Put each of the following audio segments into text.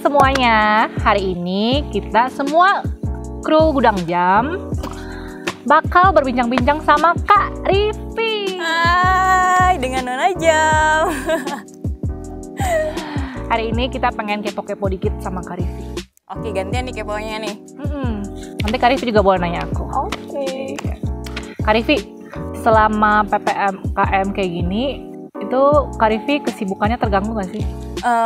semuanya, hari ini kita semua kru Gudang Jam bakal berbincang-bincang sama Kak Rivi. Hai, dengan Nona Jam. Hari ini kita pengen kepo-kepo dikit sama Kak Rivi. Oke, gantian nih keponya nih. Nanti Kak Rivi juga boleh nanya aku. Oke. Kak Rivi, selama PPKM kayak gini, itu Kak Rivi kesibukannya terganggu gak sih?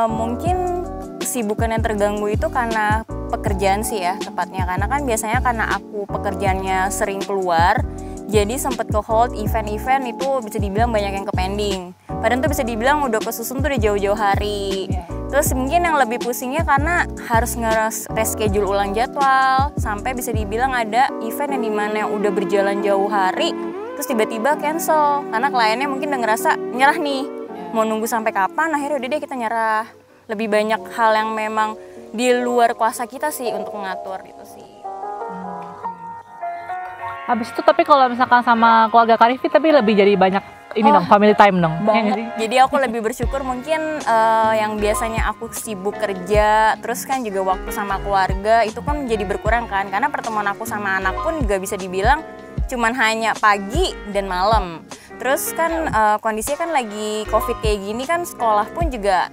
Mungkin kesibukan yang terganggu itu karena pekerjaan sih ya tepatnya, karena kan biasanya karena aku pekerjaannya sering keluar, jadi sempet ke hold event-event itu bisa dibilang banyak yang ke pending. Padahal tuh bisa dibilang udah kesusun tuh udah jauh-jauh hari. Terus mungkin yang lebih pusingnya karena harus nge-reschedule ulang jadwal, sampai bisa dibilang ada event yang dimana yang udah berjalan jauh hari, terus tiba-tiba cancel karena kliennya mungkin udah ngerasa nyerah nih, mau nunggu sampai kapan, akhirnya udah deh kita nyerah. Lebih banyak hal yang memang di luar kuasa kita sih untuk mengatur gitu sih. Habis itu tapi kalau misalkan sama keluarga Kak Rivi tapi lebih jadi banyak ini dong, family time dong. Banget. Jadi aku lebih bersyukur mungkin yang biasanya aku sibuk kerja, terus kan juga waktu sama keluarga itu kan jadi berkurang kan, karena pertemuan aku sama anak pun juga bisa dibilang cuman hanya pagi dan malam. Terus kan kondisinya kan lagi COVID kayak gini kan, sekolah pun juga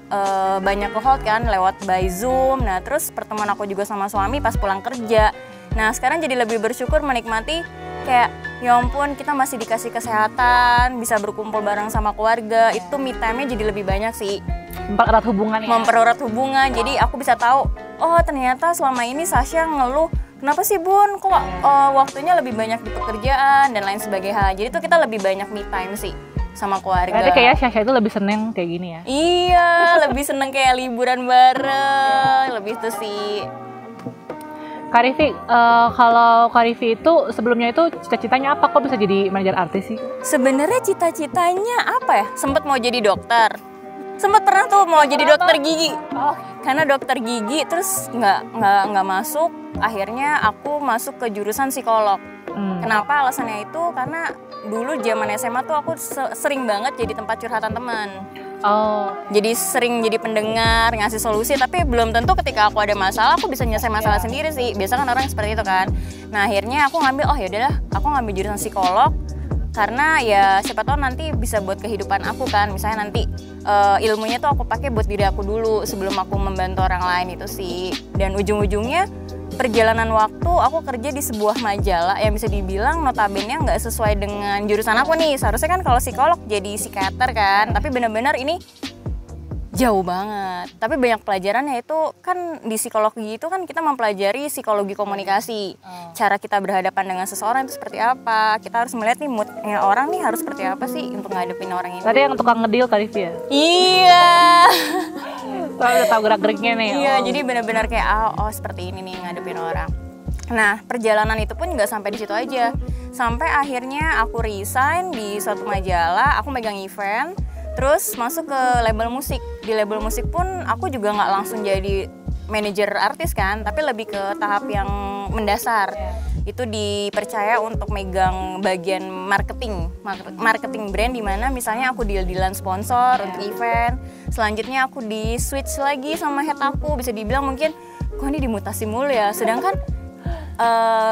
banyak ke-hold kan lewat by Zoom. Nah terus pertemuan aku juga sama suami pas pulang kerja. Nah sekarang jadi lebih bersyukur menikmati kayak ya ampun kita masih dikasih kesehatan, bisa berkumpul bareng sama keluarga, itu me time-nya jadi lebih banyak sih. Mempererat hubungan ya? Mempererat hubungan, jadi aku bisa tahu, oh ternyata selama ini Sasha ngeluh, kenapa sih Bun, kok waktunya lebih banyak di pekerjaan dan lain sebagainya. Jadi tuh kita lebih banyak me time sih sama keluarga. Berarti kayak Sasha itu lebih seneng kayak gini ya? Iya, lebih seneng kayak liburan bareng, lebih itu sih. Kak Rivi, kalau Kak Rivi itu sebelumnya itu cita-citanya apa? Kok bisa jadi manajer artis sih? Sebenarnya cita-citanya apa ya? Sempet mau jadi dokter. Sempet pernah tuh mau jadi dokter gigi. Karena dokter gigi terus nggak masuk. Akhirnya aku masuk ke jurusan psikolog. Kenapa alasannya itu? Karena dulu zaman SMA tuh aku sering banget jadi tempat curhatan teman. Jadi sering jadi pendengar, ngasih solusi, tapi belum tentu ketika aku ada masalah aku bisa nyelesain masalah sendiri sih. Biasa kan orang seperti itu kan. Nah akhirnya aku ngambil, oh yaudahlah aku ngambil jurusan psikolog, karena ya siapa tahu nanti bisa buat kehidupan aku kan. Misalnya nanti ilmunya tuh aku pakai buat diri aku dulu sebelum aku membantu orang lain itu sih. Dan ujung-ujungnya perjalanan waktu aku kerja di sebuah majalah yang bisa dibilang notabene nggak sesuai dengan jurusan aku nih. Seharusnya kan kalau psikolog jadi psikiater kan, tapi benar-benar ini jauh banget. Tapi banyak pelajarannya, itu kan di psikologi itu kan kita mempelajari psikologi komunikasi. Cara kita berhadapan dengan seseorang itu seperti apa. Kita harus melihat nih moodnya orang nih harus seperti apa sih untuk ngadepin orang ini. Tadi yang tukang ngedil Kak Rivi ya? Iya. Soalnya udah tahu gerak-geriknya nih. Iya, jadi benar-benar kayak seperti ini nih ngadepin orang. Nah, perjalanan itu pun nggak sampai di situ aja. Sampai akhirnya aku resign di suatu majalah, aku megang event, terus masuk ke label musik. Di label musik pun aku juga nggak langsung jadi manajer artis kan, tapi lebih ke tahap yang mendasar. Itu dipercaya untuk megang bagian marketing brand, di mana misalnya aku deal-dealan sponsor untuk event. Selanjutnya aku di switch lagi sama head aku, bisa dibilang mungkin kok ini dimutasi mulu ya. Sedangkan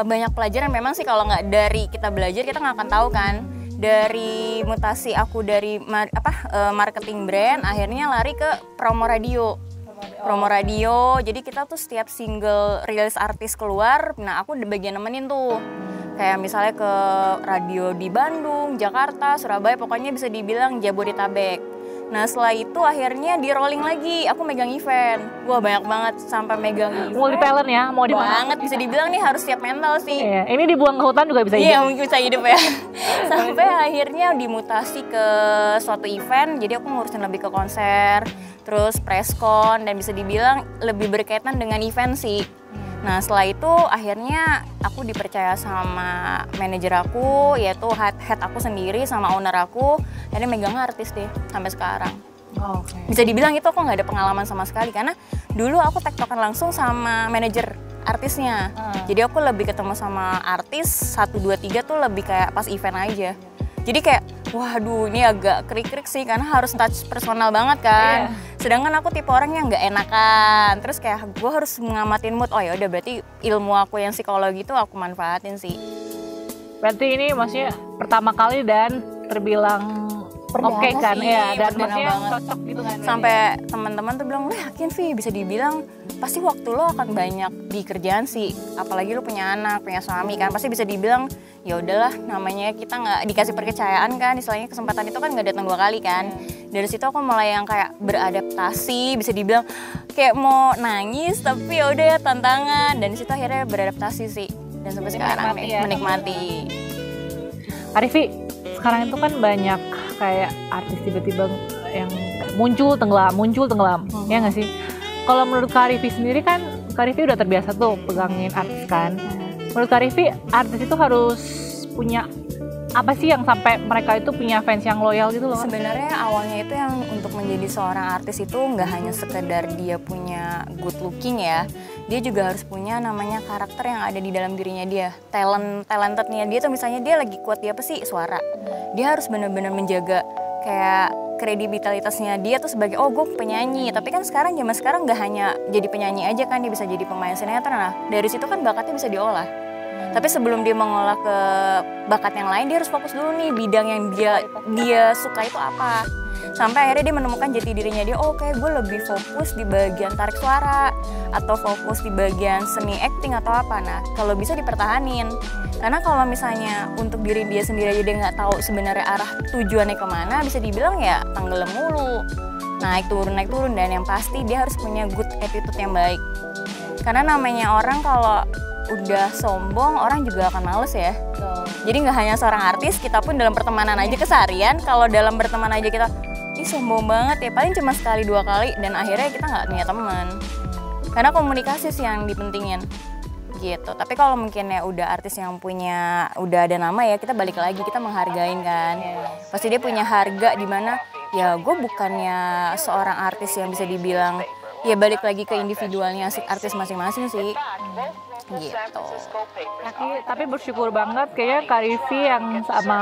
banyak pelajaran memang sih kalau nggak dari kita belajar kita nggak akan tahu kan. Dari mutasi aku dari marketing brand, akhirnya lari ke promo radio. Promo radio, jadi kita tuh setiap single rilis artis keluar, nah aku bagian nemenin tuh. Kayak misalnya ke radio di Bandung, Jakarta, Surabaya, pokoknya bisa dibilang Jabodetabek. Nah setelah itu akhirnya di rolling lagi, aku megang event. Wah banyak banget sampai megang event. Multi talent ya, mau di banget, bisa dibilang nih harus siap mental sih. Iya, ini dibuang ke hutan juga bisa hidup. Iya mungkin bisa hidup ya. Sampai akhirnya dimutasi ke suatu event, jadi aku ngurusin lebih ke konser, terus preskon, dan bisa dibilang lebih berkaitan dengan event sih. Nah setelah itu akhirnya aku dipercaya sama manajer aku, yaitu head aku sendiri sama owner aku, jadi megang artis deh sampai sekarang. Bisa dibilang itu aku nggak ada pengalaman sama sekali, karena dulu aku tektokan langsung sama manajer artisnya. Jadi aku lebih ketemu sama artis 1, 2, 3 tuh lebih kayak pas event aja. Jadi kayak waduh ini agak krik-krik sih karena harus touch personal banget kan. Sedangkan aku tipe orang yang nggak enakan. Terus kayak gue harus ngamatin mood. Oh ya udah berarti ilmu aku yang psikologi itu aku manfaatin sih. Berarti ini maksudnya pertama kali dan terbilang oke kan ya, dan maksudnya cocok gitu kan. Sampai teman-teman tuh bilang, "Lu yakin Vi bisa dibilang pasti waktu lo akan banyak di kerjaan sih, apalagi lo punya anak, punya suami kan, pasti bisa dibilang ya udahlah, namanya kita nggak dikasih percayaan kan, istilahnya kesempatan itu kan nggak datang 2 kali kan." Dari situ aku mulai yang kayak beradaptasi, bisa dibilang kayak mau nangis tapi ya udah ya tantangan, dan di situ akhirnya beradaptasi sih, dan sampai sekarang menikmati. Arifi, sekarang itu kan banyak kayak artis tiba-tiba yang muncul tenggelam, ya nggak sih? Kalau menurut Kak Arifi sendiri kan, Kak Arifi udah terbiasa tuh pegangin artis kan. Menurut Kak Arifi, artis itu harus punya apa sih yang sampai mereka itu punya fans yang loyal gitu loh? Sebenarnya awalnya itu yang untuk menjadi seorang artis itu nggak hanya sekedar dia punya good looking ya, dia juga harus punya namanya karakter yang ada di dalam dirinya dia, talentednya dia tuh, misalnya dia lagi kuat di apa sih, suara. Dia harus benar-benar menjaga kayak kredibilitasnya dia tuh sebagai gue penyanyi. Tapi kan sekarang zaman sekarang nggak hanya jadi penyanyi aja kan, dia bisa jadi pemain sinetron. Nah dari situ kan bakatnya bisa diolah. Tapi sebelum dia mengolah ke bakat yang lain, dia harus fokus dulu nih bidang yang dia suka itu apa. Sampai akhirnya dia menemukan jati dirinya dia, oke, gue lebih fokus di bagian tarik suara atau fokus di bagian seni acting atau apa. Nah kalau bisa dipertahanin, karena kalau misalnya untuk diri dia sendiri aja dia nggak tahu sebenarnya arah tujuannya kemana, bisa dibilang ya tenggelam mulu, naik turun, dan yang pasti dia harus punya good attitude yang baik. Karena namanya orang kalau udah sombong, orang juga akan males ya. Jadi nggak hanya seorang artis, kita pun dalam pertemanan aja keseharian, kalau dalam berteman aja kita sombong banget ya, paling cuma sekali 2 kali dan akhirnya kita nggak punya teman. Karena komunikasi sih yang dipentingin gitu. Tapi kalau mungkin ya udah artis yang udah ada nama ya, kita balik lagi, kita menghargain kan. Pasti dia punya harga di mana ya, gue bukannya seorang artis yang bisa dibilang ya, balik lagi ke individualnya artis masing-masing sih gitu. Tapi bersyukur banget kayaknya Kak Rifi yang sama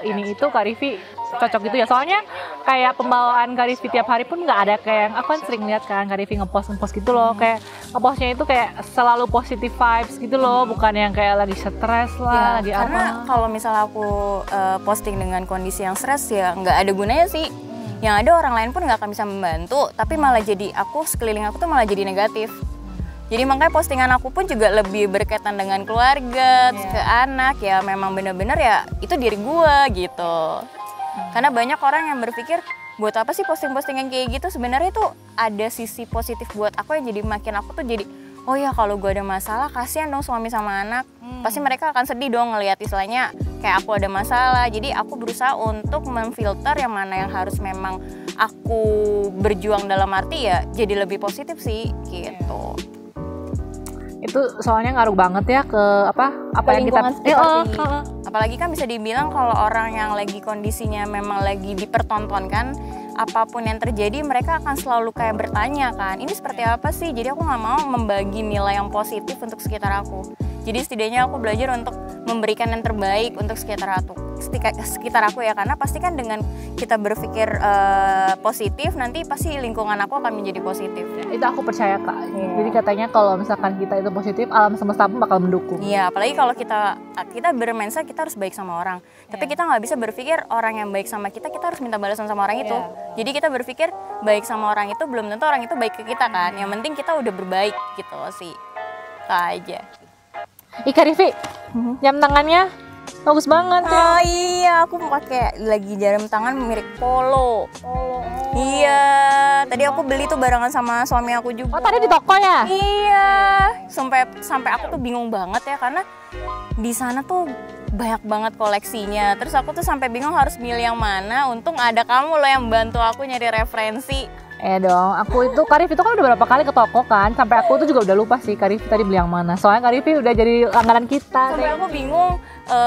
ini itu Kak Rifi cocok gitu ya, soalnya kayak pembawaan Kak Rifi tiap hari pun nggak ada kayak, aku kan sering lihat kan Kak Rifi ngepost gitu loh, kayak ngepostnya itu kayak selalu positive vibes gitu loh, bukan yang kayak lagi stres lah ya, lagi karena apa. Karena kalau misalnya aku posting dengan kondisi yang stres ya nggak ada gunanya sih. Yang ada orang lain pun nggak akan bisa membantu, tapi malah jadi sekeliling aku tuh malah jadi negatif. Jadi makanya postingan aku pun juga lebih berkaitan dengan keluarga, ke anak, ya memang bener-bener ya itu diri gue gitu. Karena banyak orang yang berpikir, buat apa sih posting-postingan kayak gitu, sebenarnya tuh ada sisi positif buat aku yang jadi makin aku tuh jadi, oh ya kalau gue ada masalah kasihan dong suami sama anak, pasti mereka akan sedih dong ngelihat istilahnya kayak aku ada masalah. Jadi aku berusaha untuk memfilter yang mana yang harus memang aku berjuang, dalam arti ya jadi lebih positif sih gitu. Itu soalnya ngaruh banget ya ke apa yang kita apalagi kan bisa dibilang kalau orang yang lagi kondisinya memang lagi dipertontonkan, apapun yang terjadi mereka akan selalu kayak bertanya kan, ini seperti apa sih. Jadi aku nggak mau membagi nilai yang positif untuk sekitar aku. Jadi setidaknya aku belajar untuk memberikan yang terbaik untuk sekitar aku ya, karena pasti kan dengan kita berpikir positif, nanti pasti lingkungan aku akan menjadi positif. Itu aku percaya Kak. Jadi katanya kalau misalkan kita itu positif, alam semesta pun bakal mendukung. Iya, apalagi kalau kita bermindset kita harus baik sama orang. Tapi kita nggak bisa berpikir orang yang baik sama kita harus minta balasan sama orang itu. Jadi kita berpikir baik sama orang itu belum tentu orang itu baik ke kita kan. Yang penting kita udah berbaik gitu sih. Kak aja. Ika Rifi, jam tangannya bagus banget ya. Oh iya, aku pakai lagi jam tangan mirip polo. Iya, tadi aku beli tuh barengan sama suami aku juga. Oh, tadi di toko ya? Iya, sampai aku tuh bingung banget ya, karena di sana tuh banyak banget koleksinya. Terus aku tuh sampai bingung harus milih yang mana. Untung ada kamu loh yang bantu aku nyari referensi. Dong, aku itu Kak Rifi itu kan udah berapa kali ke toko kan, sampai aku tuh juga udah lupa sih Kak Rifi tadi beli yang mana. Soalnya Kak Rifi udah jadi langganan kita. Sampai aku bingung,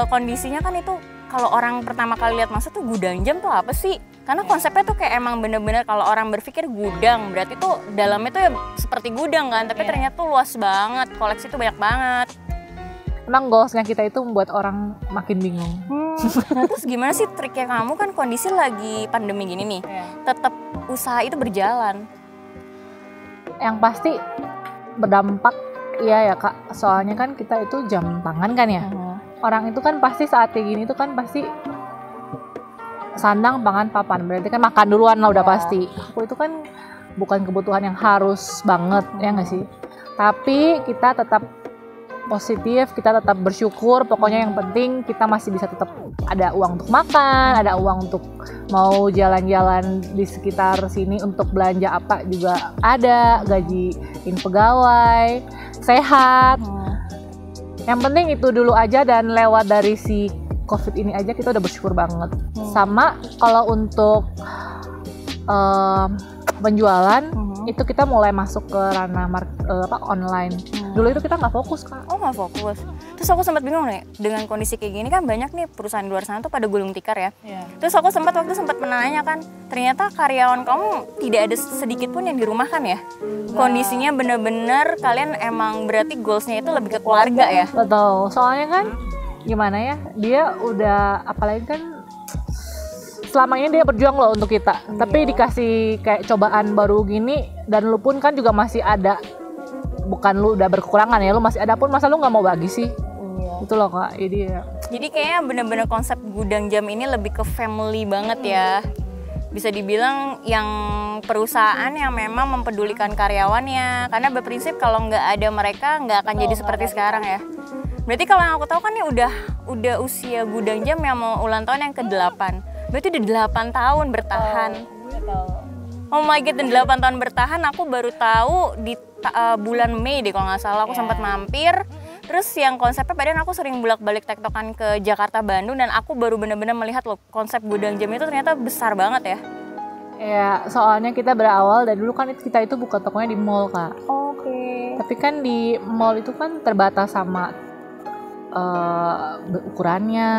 kondisinya kan itu kalau orang pertama kali lihat masuk tuh gudang jam tuh apa sih? Karena konsepnya tuh kayak emang bener-bener kalau orang berpikir gudang, berarti tuh dalamnya tuh ya seperti gudang kan, tapi ternyata tuh luas banget, koleksi tuh banyak banget. Emang goalsnya kita itu membuat orang makin bingung. Nah terus gimana sih triknya kamu, kan kondisi lagi pandemi gini nih, tetap usaha itu berjalan? Yang pasti berdampak iya ya Kak, soalnya kan kita itu jam tangan kan ya. Orang itu kan pasti saat kayak gini tuh kan pasti sandang pangan papan, berarti kan makan duluan lah udah pasti. Aku itu kan bukan kebutuhan yang harus banget ya nggak sih, tapi kita tetap positif, kita tetap bersyukur, pokoknya yang penting kita masih bisa tetap ada uang untuk makan, ada uang untuk mau jalan-jalan di sekitar sini, untuk belanja apa juga ada, gajiin pegawai, sehat. Yang penting itu dulu aja, dan lewat dari si COVID ini aja kita udah bersyukur banget. Sama kalau untuk penjualan, itu kita mulai masuk ke ranah online. Dulu itu kita nggak fokus Kak. Oh nggak fokus. Terus aku sempat bingung nih, dengan kondisi kayak gini kan banyak nih perusahaan di luar sana tuh pada gulung tikar ya. Terus aku sempat pernah nanya kan, ternyata karyawan kamu tidak ada sedikit pun yang dirumahkan ya. Kondisinya bener-bener kalian emang berarti goalsnya itu lebih ke keluarga ya. Betul, soalnya kan gimana ya, dia udah, apalagi kan selama ini dia berjuang loh untuk kita, tapi dikasih kayak cobaan baru gini, dan lu pun kan juga masih ada, bukan lu udah berkekurangan ya, lu masih ada pun masa lu nggak mau bagi sih. Itu loh Kak, jadi kayaknya bener-bener konsep gudang jam ini lebih ke family banget ya. Bisa dibilang yang perusahaan yang memang mempedulikan karyawannya, karena berprinsip kalau nggak ada mereka nggak akan jadi seperti sekarang ya. Berarti kalau yang aku tahu kan ini udah usia gudang jam yang mau ulang tahun yang ke-8. Berarti udah 8 tahun bertahan. Oh my god, dan 8 tahun bertahan. Aku baru tahu di bulan Mei deh kalau nggak salah, aku sempat mampir. Terus yang konsepnya, padahal aku sering bolak-balik tektokan ke Jakarta, Bandung, dan aku baru benar-benar melihat loh konsep gudang jam itu ternyata besar banget ya. Ya, soalnya kita berawal dari dulu kan kita itu buka tokonya di mall Kak. Oke. Tapi kan di mall itu kan terbatas sama ukurannya,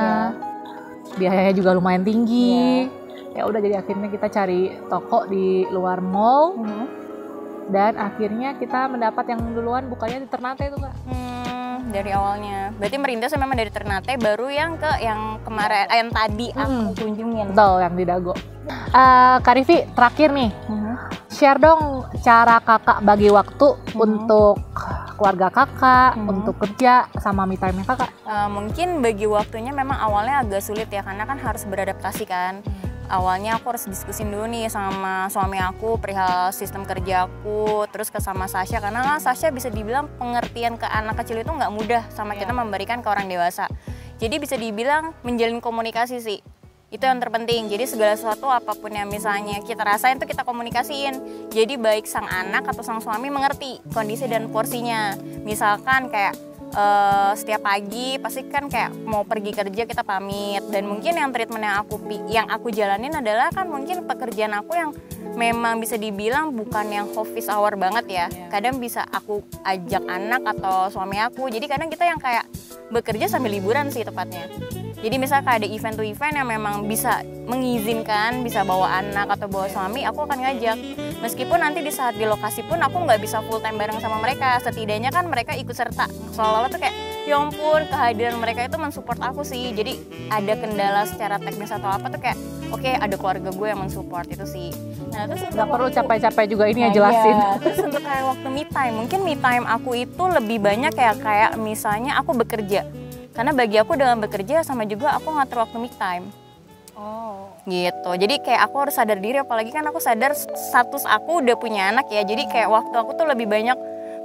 biayanya juga lumayan tinggi. Ya udah, jadi akhirnya kita cari toko di luar mall, dan akhirnya kita mendapat yang duluan bukanya di Ternate itu Kak. Dari awalnya, berarti merintisnya memang dari Ternate, baru yang kemarin yang tadi aku kunjungin. Betul, yang di Dago. Kak Rivi, terakhir nih, share dong cara kakak bagi waktu untuk keluarga kakak, untuk kerja sama me time-nya kakak. Mungkin bagi waktunya memang awalnya agak sulit ya, karena kan harus beradaptasi kan. Awalnya aku harus diskusin dulu nih sama suami aku perihal sistem kerja aku, terus sama Sasha, karena Sasha bisa dibilang pengertian ke anak kecil itu nggak mudah sama kita memberikan ke orang dewasa. Jadi bisa dibilang menjalin komunikasi sih, itu yang terpenting. Jadi segala sesuatu apapun yang misalnya kita rasain tuh kita komunikasiin. Jadi baik sang anak atau sang suami mengerti kondisi dan porsinya. Misalkan kayak setiap pagi pasti kan kayak mau pergi kerja kita pamit, dan mungkin yang treatment yang aku jalanin adalah kan mungkin pekerjaan aku yang memang bisa dibilang bukan yang office hour banget ya. Kadang bisa aku ajak anak atau suami aku, jadi kadang kita yang kayak bekerja sambil liburan sih tepatnya. Jadi misalnya ada event to event yang memang bisa mengizinkan bisa bawa anak atau bawa suami, aku akan ngajak. Meskipun nanti di saat di lokasi pun aku nggak bisa full time bareng sama mereka, setidaknya kan mereka ikut serta. Seolah-olah tuh kayak, ya ampun, kehadiran mereka itu mensupport aku sih. Jadi ada kendala secara teknis atau apa tuh kayak, oke, ada keluarga gue yang mensupport itu sih. Nah terus nggak perlu capek-capek juga ini ya jelasin. Terus untuk kayak waktu me time, mungkin me time aku itu lebih banyak kayak misalnya aku bekerja. Karena bagi aku dengan bekerja sama juga aku ngatur waktu me time. Gitu. Jadi kayak aku harus sadar diri, apalagi kan aku sadar status aku udah punya anak ya. Jadi kayak waktu aku tuh lebih banyak,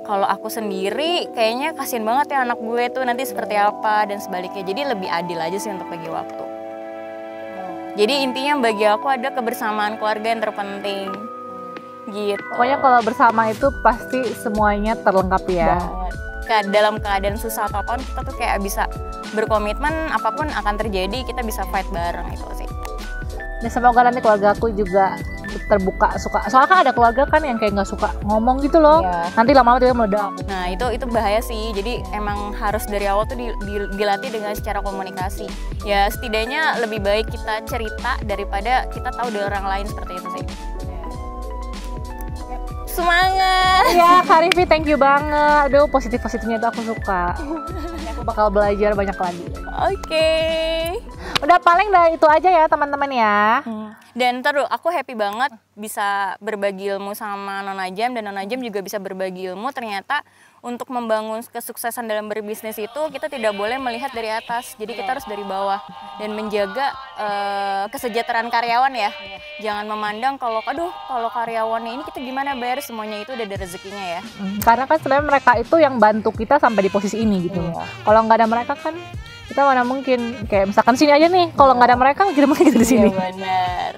kalau aku sendiri kayaknya kasian banget ya anak gue tuh nanti seperti apa dan sebaliknya. Jadi lebih adil aja sih untuk bagi waktu. Jadi intinya bagi aku ada kebersamaan keluarga yang terpenting. Gitu. Pokoknya kalau bersama itu pasti semuanya terlengkap ya. Dalam keadaan susah atau apapun kita tuh kayak bisa berkomitmen, apapun akan terjadi kita bisa fight bareng, itu sih. Ya semoga nanti keluarga aku juga terbuka, suka. Soalnya kan ada keluarga kan yang kayak nggak suka ngomong gitu loh. Nanti lama-lama dia meledak. Nah itu bahaya sih. Jadi emang harus dari awal tuh dilatih dengan secara komunikasi. Ya setidaknya lebih baik kita cerita daripada kita tahu dari orang lain, seperti itu sih. Semangat! Ya Kak Rivi, thank you banget. Aduh, positif-positifnya itu aku suka. Aku bakal belajar banyak lagi. Oke. Udah paling dari itu aja ya teman-teman ya. Dan terus aku happy banget bisa berbagi ilmu sama Nona Jam, dan Nona Jam juga bisa berbagi ilmu. Ternyata untuk membangun kesuksesan dalam berbisnis itu kita tidak boleh melihat dari atas, jadi kita harus dari bawah dan menjaga kesejahteraan karyawan ya. Jangan memandang kalau karyawannya ini kita gimana bayar, semuanya itu udah ada rezekinya ya. Karena kan sebenarnya mereka itu yang bantu kita sampai di posisi ini gitu. Kalau nggak ada mereka kan kita mana mungkin, kayak misalkan sini aja nih, kalau nggak ada mereka kita mungkin kita di sini. Iya benar.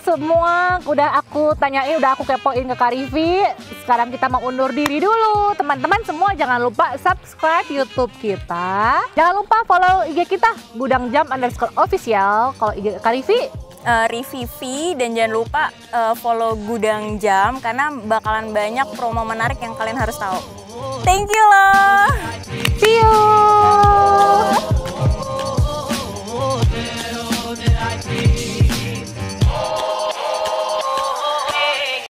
Semua udah aku tanyain, udah aku kepoin ke Kak Rivi. Sekarang kita mau undur diri dulu. Teman-teman semua jangan lupa subscribe YouTube kita. Jangan lupa follow IG kita @gudang_jam_official. Kalau IG Kak Rivi Rivivi, dan jangan lupa follow Gudang Jam karena bakalan banyak promo menarik yang kalian harus tahu. Thank you loh. see you.